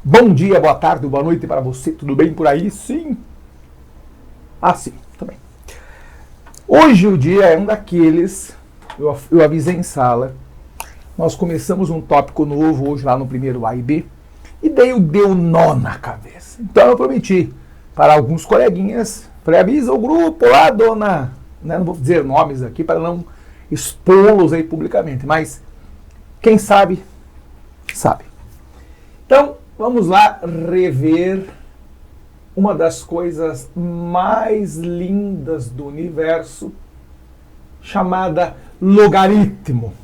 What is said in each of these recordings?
Bom dia, boa tarde, boa noite para você. Tudo bem por aí? Sim? Ah, sim, também. Hoje o dia é um daqueles, eu avisei em sala, nós começamos um tópico novo hoje lá no primeiro A e B, e daí deu nó na cabeça. Então eu prometi para alguns coleguinhas, falei, avisa o grupo lá, dona, né, não vou dizer nomes aqui para não expô-los aí publicamente, mas quem sabe, sabe. Então, vamos lá rever uma das coisas mais lindas do universo, chamada logaritmo.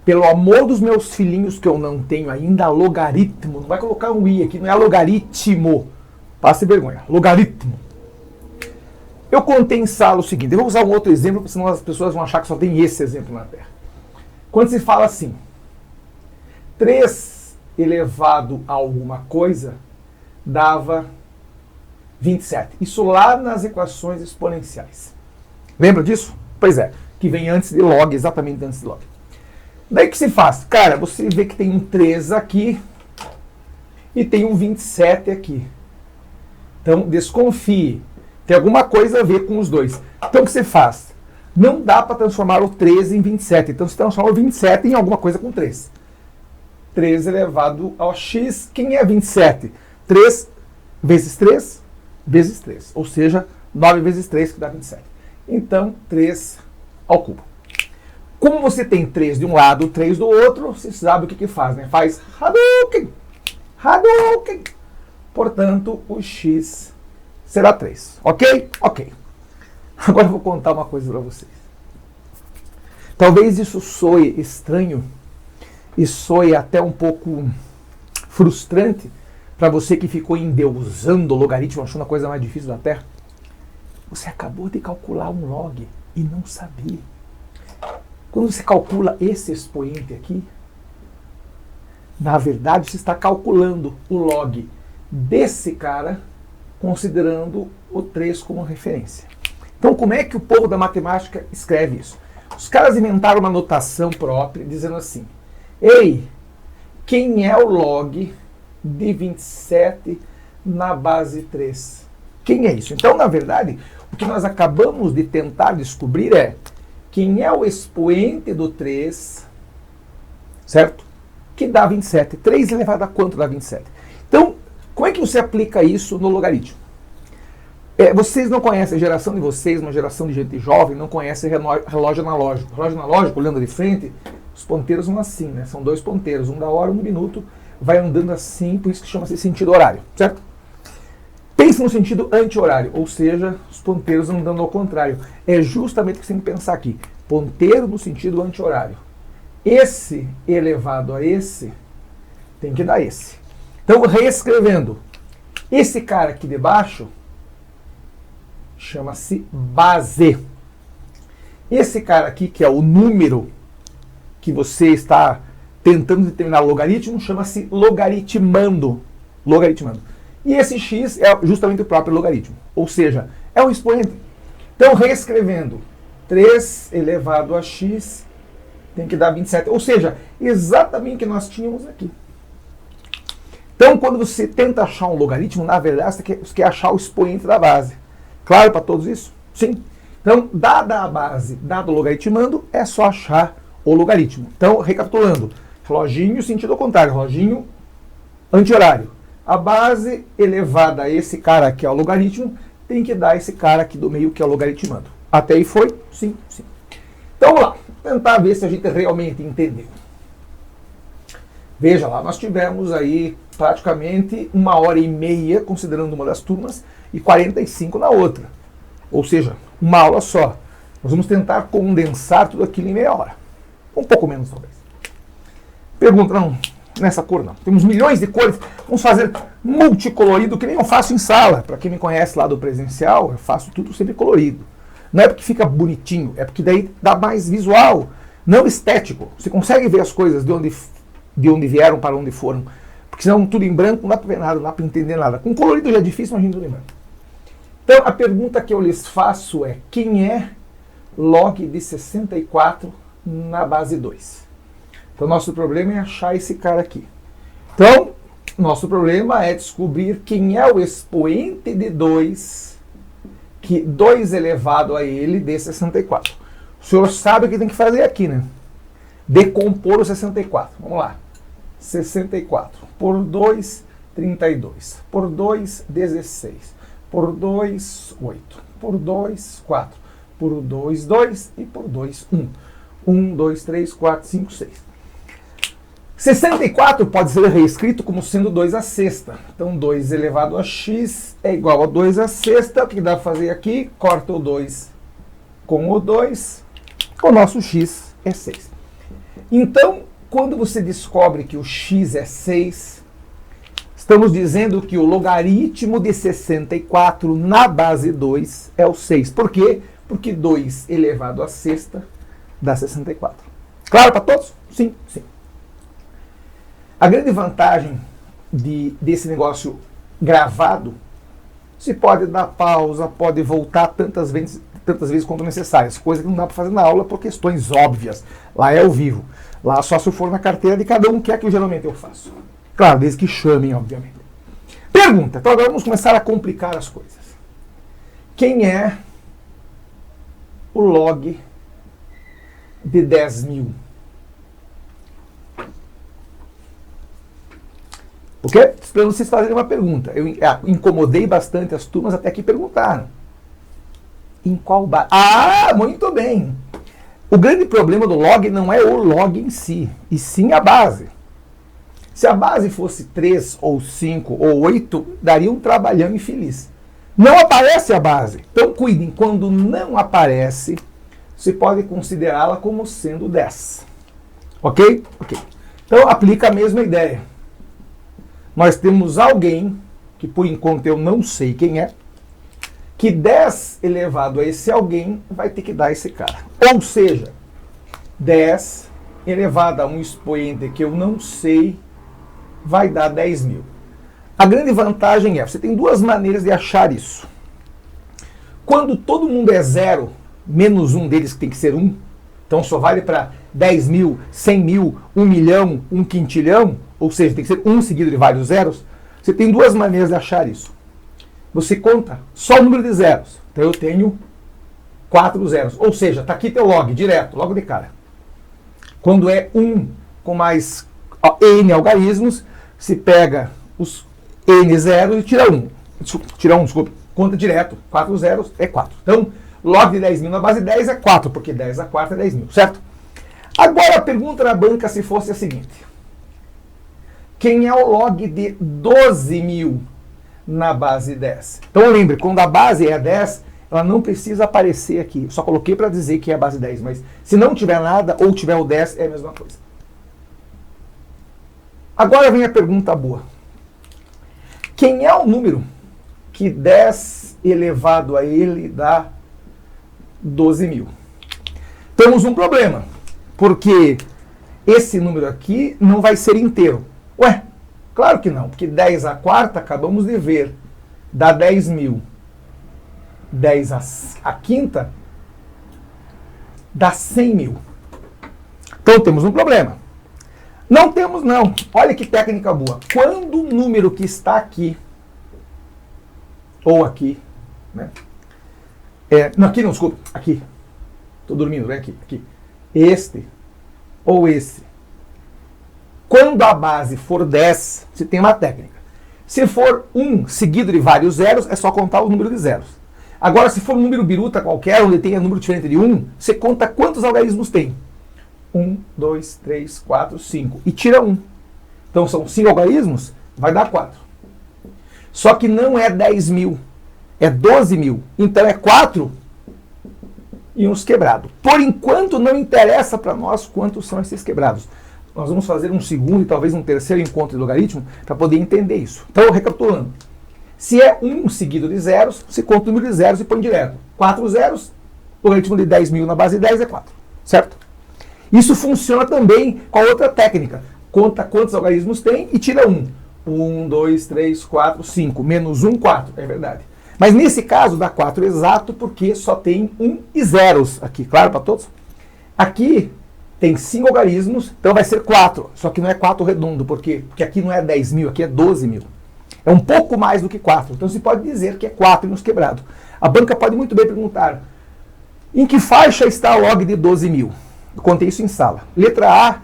Pelo amor dos meus filhinhos que eu não tenho ainda, logaritmo. Não vai colocar um i aqui, não é logaritmo. Passe vergonha. Logaritmo. Eu contei em sala o seguinte, eu vou usar um outro exemplo, porque senão as pessoas vão achar que só tem esse exemplo na Terra. Quando se fala assim, 3 elevado a alguma coisa dava 27. Isso lá nas equações exponenciais. Lembra disso? Pois é, que vem antes de log, exatamente antes de log. Daí que se faz? Cara, você vê que tem um 3 aqui e tem um 27 aqui. Então, desconfie. Tem alguma coisa a ver com os dois. Então, o que você faz? Não dá para transformar o 13 em 27. Então, você transforma o 27 em alguma coisa com 3. 3 elevado ao x, quem é 27? 3 vezes 3 vezes 3. Ou seja, 9 vezes 3 que dá 27. Então, 3 ao cubo. Como você tem 3 de um lado, 3 do outro, você sabe o que faz, né? Faz Hadouken! Hadouken! Portanto, o x será 3. Ok? Ok. Agora eu vou contar uma coisa para vocês. Talvez isso soe estranho e soe até um pouco frustrante para você que ficou endeusando o logaritmo, achando a coisa mais difícil da Terra. Você acabou de calcular um log e não sabia. Quando você calcula esse expoente aqui, na verdade você está calculando o log desse cara, considerando o 3 como referência. Então, como é que o povo da matemática escreve isso? Os caras inventaram uma notação própria, dizendo assim, ei, quem é o log de 27 na base 3? Quem é isso? Então, na verdade, o que nós acabamos de tentar descobrir é quem é o expoente do 3, certo? Que dá 27. 3 elevado a quanto dá 27? Então, como é que você aplica isso no logaritmo? Vocês não conhecem, a geração de vocês, uma geração de gente jovem, não conhece relógio analógico. Relógio analógico, olhando de frente, os ponteiros vão assim, né? São 2 ponteiros, um da hora, um do minuto, vai andando assim, por isso que chama-se sentido horário, certo? Pense no sentido anti-horário, ou seja, os ponteiros andando ao contrário. É justamente o que você tem que pensar aqui. Ponteiro no sentido anti-horário. Esse elevado a esse tem que dar esse. Então, reescrevendo, esse cara aqui de baixo chama-se base. Esse cara aqui, que é o número que você está tentando determinar o logaritmo, chama-se logaritmando. Logaritmando. E esse x é justamente o próprio logaritmo. Ou seja, é um expoente. Então, reescrevendo, 3 elevado a x tem que dar 27. Ou seja, exatamente o que nós tínhamos aqui. Então, quando você tenta achar um logaritmo, na verdade, você quer achar o expoente da base. Claro para todos isso? Sim. Então, dada a base, dado o logaritmando, é só achar o logaritmo. Então, recapitulando, reloginho sentido ao contrário, reloginho anti-horário. A base elevada a esse cara aqui, ao logaritmo, tem que dar esse cara aqui do meio, que é o logaritmando. Até aí foi? Sim, sim. Então, vamos lá. Tentar ver se a gente realmente entendeu. Veja lá, nós tivemos aí praticamente 1h30, considerando uma das turmas, e 45 na outra. Ou seja, uma aula só. Nós vamos tentar condensar tudo aquilo em meia hora. Um pouco menos, talvez. Pergunta, não, nessa cor não. Temos milhões de cores. Vamos fazer multicolorido, que nem eu faço em sala. Para quem me conhece lá do presencial, eu faço tudo sempre colorido. Não é porque fica bonitinho, é porque daí dá mais visual, não estético. Você consegue ver as coisas de onde vieram para onde foram. Porque senão tudo em branco não dá para ver nada, não dá para entender nada. Com colorido já é difícil, imagina tudo em branco. Então a pergunta que eu lhes faço é: quem é log de 64 na base 2? Então nosso problema é achar esse cara aqui. Então, Nosso problema é descobrir quem é o expoente de 2, que 2 elevado a ele dê 64. O senhor sabe o que tem que fazer aqui, né? Decompor o 64. Vamos lá. 64 por 2, 32. Por 2, 16. Por 2, 8. Por 2, 4. Por 2, 2. E por 2, 1. 1, 2, 3, 4, 5, 6. 64 pode ser reescrito como sendo 2 à sexta. Então, 2 elevado a x é igual a 2 à sexta. O que dá para fazer aqui? Corta o 2 com o 2. O nosso x é 6. Então, quando você descobre que o x é 6, estamos dizendo que o logaritmo de 64 na base 2 é o 6. Por quê? Porque 2 elevado a sexta dá 64. Claro para todos? Sim, sim. A grande vantagem desse negócio gravado, se pode dar pausa, pode voltar tantas vezes quanto necessárias, coisa que não dá para fazer na aula por questões óbvias. Lá é ao vivo. Lá só se for na carteira de cada um, que é que geralmente eu faço. Claro, desde que chamem, obviamente. Pergunta. Então agora vamos começar a complicar as coisas. Quem é o log de 10.000? O quê? Esperando vocês fazerem uma pergunta. Eu incomodei bastante as turmas até que perguntaram. Em qual base? Ah, muito bem. O grande problema do log não é o log em si, e sim a base. Se a base fosse 3, ou 5, ou 8, daria um trabalhão infeliz. Não aparece a base. Então cuidem, quando não aparece, você pode considerá-la como sendo 10. Ok? Ok. Então aplica a mesma ideia. Nós temos alguém, que por enquanto eu não sei quem é, que 10 elevado a esse alguém vai ter que dar esse cara. Ou seja, 10 elevado a um expoente que eu não sei vai dar 10.000. A grande vantagem é, você tem duas maneiras de achar isso. Quando todo mundo é 0, menos um deles que tem que ser 1, então só vale para 10.000, 100.000, 1 milhão, 1 quintilhão, ou seja, tem que ser 1 seguido de vários zeros, você tem duas maneiras de achar isso. Você conta só o número de zeros. Então eu tenho 4 zeros. Ou seja, está aqui teu log, direto, logo de cara. Quando é 1 com mais n algarismos, se pega os n zeros e tira 1. Desculpa. Conta direto. 4 zeros é 4. Então, log de 10.000 na base 10 é 4, porque 10 a 4 é 10.000, certo? Agora a pergunta na banca se fosse a seguinte. Quem é o log de 12.000 na base 10? Então lembre, quando a base é 10, ela não precisa aparecer aqui. Só coloquei para dizer que é a base 10, mas se não tiver nada ou tiver o 10, é a mesma coisa. Agora vem a pergunta boa. Quem é o número que 10 elevado a ele dá 12.000? Temos um problema, porque esse número aqui não vai ser inteiro. Ué, claro que não, porque 10 à quarta, acabamos de ver, dá 10.000. 10 à quinta, dá 100.000. Então temos um problema. Não temos não. Olha que técnica boa. Quando o número que está aqui, ou aqui, né? Não, aqui não, desculpa, aqui. Estou dormindo, né? Aqui. Este ou esse. Quando a base for 10, você tem uma técnica. Se for 1 seguido de vários zeros, é só contar o número de zeros. Agora, se for um número biruta qualquer, onde tenha número diferente de 1, você conta quantos algarismos tem. 1, 2, 3, 4, 5. E tira 1. Então, são 5 algarismos, vai dar 4. Só que não é 10.000, é 12.000. Então, é 4 e uns quebrados. Por enquanto, não interessa para nós quantos são esses quebrados. Nós vamos fazer um segundo e talvez um terceiro encontro de logaritmo para poder entender isso. Então, recapitulando. Se é 1 seguido de zeros, você conta o número de zeros e põe direto. 4 zeros, o logaritmo de 10.000 na base de 10 é 4. Certo? Isso funciona também com a outra técnica. Conta quantos algarismos tem e tira 1. 1, 2, 3, 4, 5. Menos 1, 4. É verdade. Mas nesse caso dá 4 exato porque só tem 1 e zeros aqui. Claro para todos? Aqui tem 5 algarismos, então vai ser 4. Só que não é 4 redondo, por quê? Porque aqui não é 10 mil, aqui é 12 mil. É um pouco mais do que 4. Então se pode dizer que é 4 nos quebrados. A banca pode muito bem perguntar: em que faixa está a log de 12 mil? Eu contei isso em sala. Letra A,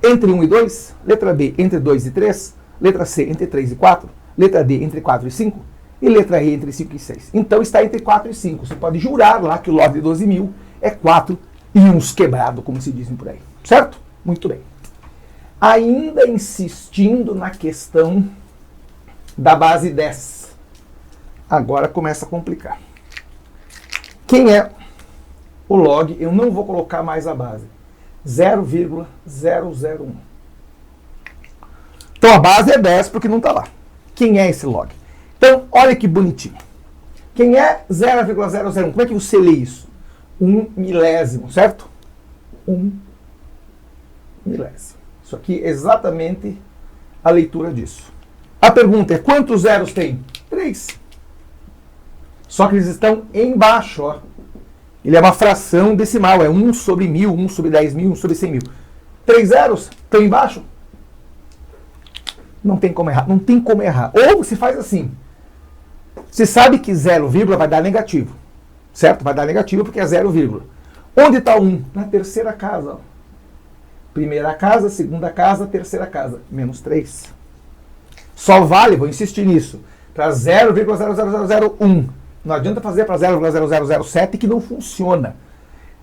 entre 1 e 2. Letra B, entre 2 e 3. Letra C, entre 3 e 4. Letra D, entre 4 e 5. E letra E, entre 5 e 6. Então está entre 4 e 5. Você pode jurar lá que o log de 12 mil é 4 e uns quebrados, como se dizem por aí. Certo? Muito bem. Ainda insistindo na questão da base 10. Agora começa a complicar. Quem é o log? Eu não vou colocar mais a base. 0,001. Então a base é 10 porque não está lá. Quem é esse log? Então, olha que bonitinho. Quem é 0,001? Como é que você lê isso? 1 milésimo, certo? 1 milésimo. Isso aqui é exatamente a leitura disso. A pergunta é: quantos zeros tem? 3. Só que eles estão embaixo, ó. Ele é uma fração decimal, é 1 sobre 1000, 1 sobre 10 mil, 1 sobre 100 mil. 3 zeros estão embaixo? Não tem como errar. Não tem como errar. Ou você faz assim. Você sabe que 0, vai dar negativo. Certo? Vai dar negativo porque é 0, Onde está o 1? Na terceira casa. Ó. Primeira casa, segunda casa, terceira casa. Menos 3. Só vale, vou insistir nisso, para 0,00001. Não adianta fazer para 0,0007 que não funciona.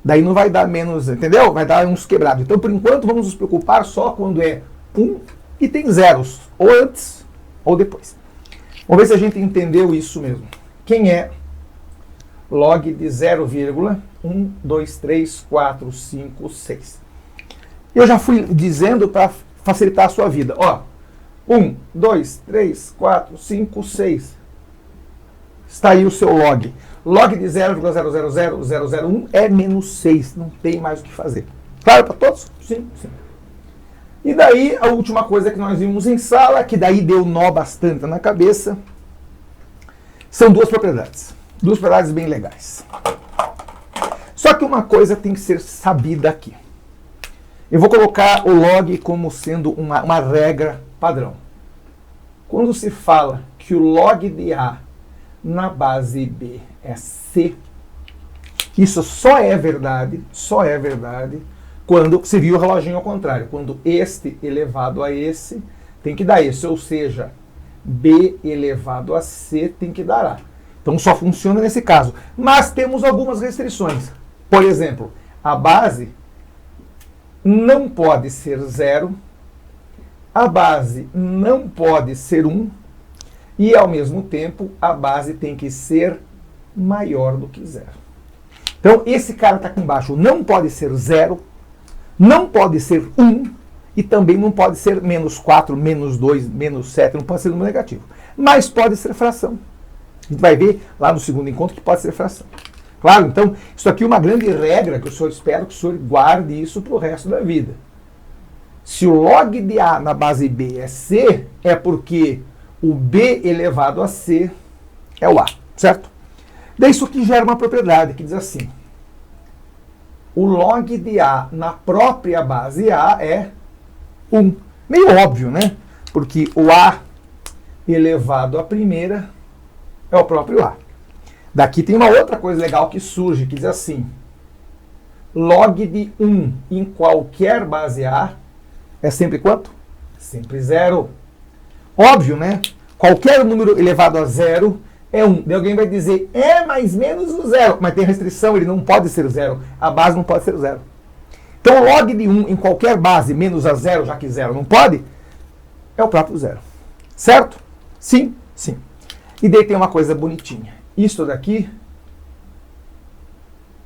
Daí não vai dar menos, entendeu? Vai dar uns quebrados. Então, por enquanto, vamos nos preocupar só quando é 1 e tem zeros. Ou antes ou depois. Vamos ver se a gente entendeu isso mesmo. Quem é log de 0,1, 2, 3, 4, 5, 6? Eu já fui dizendo para facilitar a sua vida. Ó, 1, 2, 3, 4, 5, 6. Está aí o seu log. Log de 0,000001 é menos 6. Não tem mais o que fazer. Claro para todos? Sim, sim. E daí, a última coisa que nós vimos em sala, que daí deu nó bastante na cabeça, são duas propriedades. Duas propriedades bem legais. Só que uma coisa tem que ser sabida aqui. Eu vou colocar o log como sendo uma regra padrão. Quando se fala que o log de A na base B é C, isso só é verdade quando se viu o reloginho ao contrário. Quando este elevado a esse tem que dar esse, ou seja, B elevado a C tem que dar A. Então só funciona nesse caso. Mas temos algumas restrições. Por exemplo, a base não pode ser 0, a base não pode ser 1 e, ao mesmo tempo, a base tem que ser maior do que 0. Então, esse cara está aqui embaixo não pode ser 0, não pode ser 1 e também não pode ser menos 4, menos 2, menos 7, não pode ser número negativo. Mas pode ser fração. A gente vai ver lá no segundo encontro que pode ser fração. Claro, então, isso aqui é uma grande regra que o senhor espera que o senhor guarde isso para o resto da vida. Se o log de A na base B é C, é porque o B elevado a C é o A, certo? Daí isso aqui gera uma propriedade que diz assim: o log de A na própria base A é 1. Meio óbvio, né? Porque o A elevado à primeira é o próprio A. Daqui tem uma outra coisa legal que surge, que diz assim: log de 1 em qualquer base A é sempre quanto? Sempre 0. Óbvio, né? Qualquer número elevado a 0 é 1. Daí alguém vai dizer, mais menos o 0. Mas tem restrição, ele não pode ser 0. A base não pode ser 0. Então, log de 1 em qualquer base menos a 0, já que 0 não pode, é o próprio 0. Certo? Sim? Sim. E daí tem uma coisa bonitinha. Isso daqui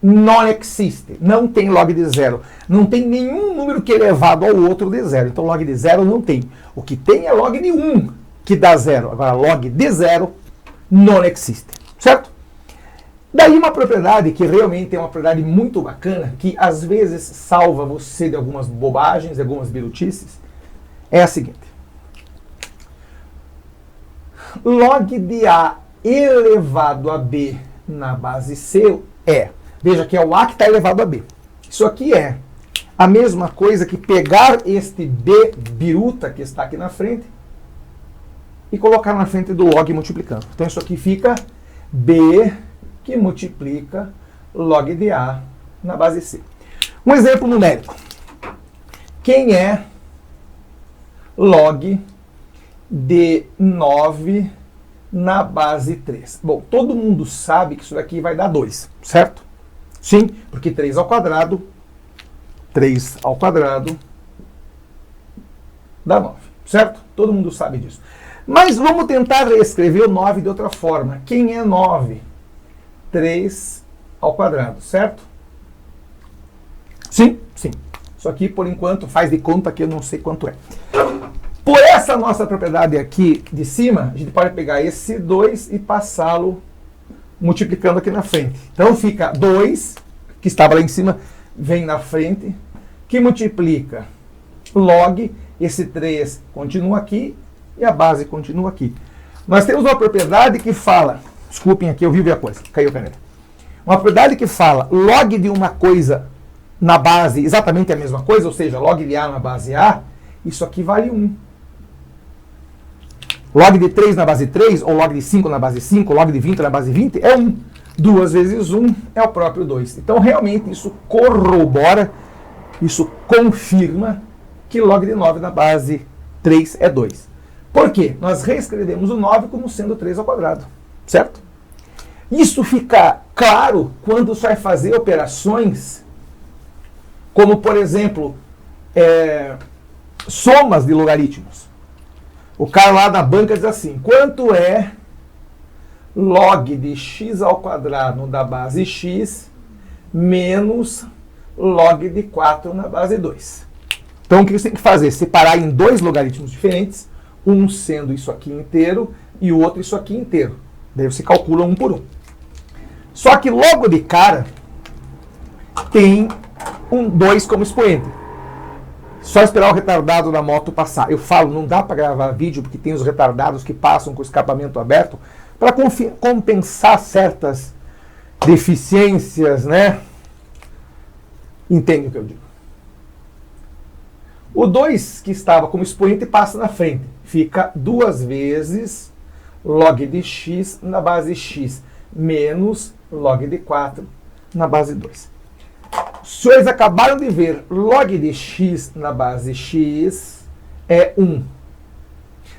não existe. Não tem log de 0. Não tem nenhum número que é elevado ao outro de 0. Então, log de 0 não tem. O que tem é log de 1, que dá 0. Agora, log de 0 não existe. Certo? Daí uma propriedade que realmente é uma propriedade muito bacana, que às vezes salva você de algumas bobagens, de algumas birutices, é a seguinte. Log de A elevado a B na base C veja que é o A que está elevado a B. Isso aqui é a mesma coisa que pegar este B biruta que está aqui na frente e colocar na frente do log multiplicando. Então isso aqui fica B que multiplica log de A na base C. Um exemplo numérico. Quem é log de 9 na base 3? Bom, todo mundo sabe que isso daqui vai dar 2, certo? Sim, porque 3 ao quadrado dá 9, certo? Todo mundo sabe disso. Mas vamos tentar reescrever o 9 de outra forma. Quem é 9? 3 ao quadrado, certo? Sim, sim. Isso aqui, por enquanto, faz de conta que eu não sei quanto é. Por essa nossa propriedade aqui de cima, a gente pode pegar esse 2 e passá-lo multiplicando aqui na frente. Então fica 2, que estava lá em cima, vem na frente, que multiplica log, esse 3 continua aqui e a base continua aqui. Nós temos uma propriedade que fala, desculpem aqui, eu vi a coisa, caiu a caneta. Uma propriedade que fala log de uma coisa na base exatamente a mesma coisa, ou seja, log de A na base A, isso aqui vale 1. Log de 3 na base 3, ou log de 5 na base 5, log de 20 na base 20, é 1. 2 vezes 1 é o próprio 2. Então, realmente, isso corrobora, isso confirma que log de 9 na base 3 é 2. Por quê? Nós reescrevemos o 9 como sendo 3 ao quadrado, certo? Isso fica claro quando você vai fazer operações como, por exemplo, somas de logaritmos. O cara lá da banca diz assim, quanto é log de x ao quadrado da base x menos log de 4 na base 2. Então, o que você tem que fazer? Separar em dois logaritmos diferentes, um sendo isso aqui inteiro e o outro isso aqui inteiro. Daí você calcula um por um. Só que logo de cara tem um 2 como expoente. Só esperar o retardado da moto passar. Eu falo, não dá para gravar vídeo porque tem os retardados que passam com o escapamento aberto para compensar certas deficiências, né? Entende o que eu digo? O 2 que estava como expoente passa na frente. Fica 2 vezes log de x na base x menos log de 4 na base 2. Os senhores acabaram de ver, log de x na base x é 1.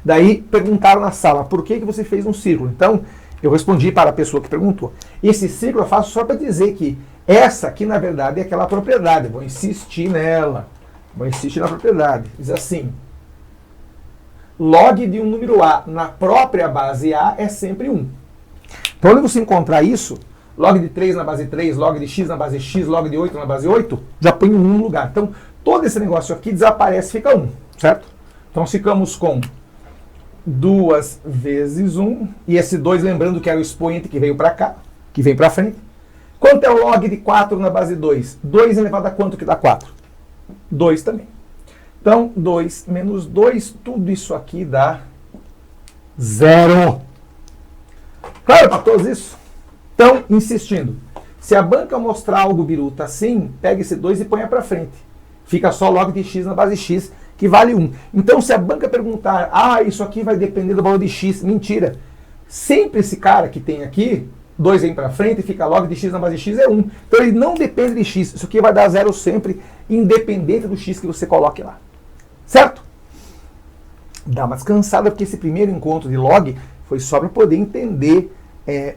Daí perguntaram na sala, por que você fez um círculo? Então, eu respondi para a pessoa que perguntou. Esse círculo eu faço só para dizer que essa aqui, na verdade, é aquela propriedade. Vou insistir nela. Vou insistir na propriedade. Diz assim, log de um número A na própria base A é sempre 1. Então, onde você encontrar isso, log de 3 na base 3, log de x na base x, log de 8 na base 8, já põe 1 no lugar. Então, todo esse negócio aqui desaparece, fica 1, certo? Então, ficamos com 2 vezes 1, e esse 2, lembrando que era o expoente que veio para cá, que vem para frente. Quanto é o log de 4 na base 2? 2 elevado a quanto que dá 4? 2 também. Então, 2 menos 2, tudo isso aqui dá 0. Claro para todos isso? Então, insistindo, se a banca mostrar algo biruta assim, pega esse 2 e põe para frente. Fica só log de x na base x, que vale 1. Então, se a banca perguntar, isso aqui vai depender do valor de x, mentira. Sempre esse cara que tem aqui, 2 vem para frente e fica log de x na base x é 1. Então, ele não depende de x. Isso aqui vai dar 0 sempre, independente do x que você coloque lá. Certo? Dá uma descansada, porque esse primeiro encontro de log foi só para poder entender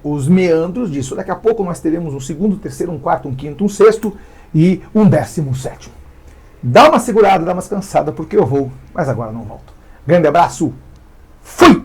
os meandros disso. Daqui a pouco nós teremos um segundo, terceiro, um quarto, um quinto, um sexto e um 17º. Dá uma segurada, dá uma descansada, porque eu vou, mas agora não volto. Grande abraço, fui!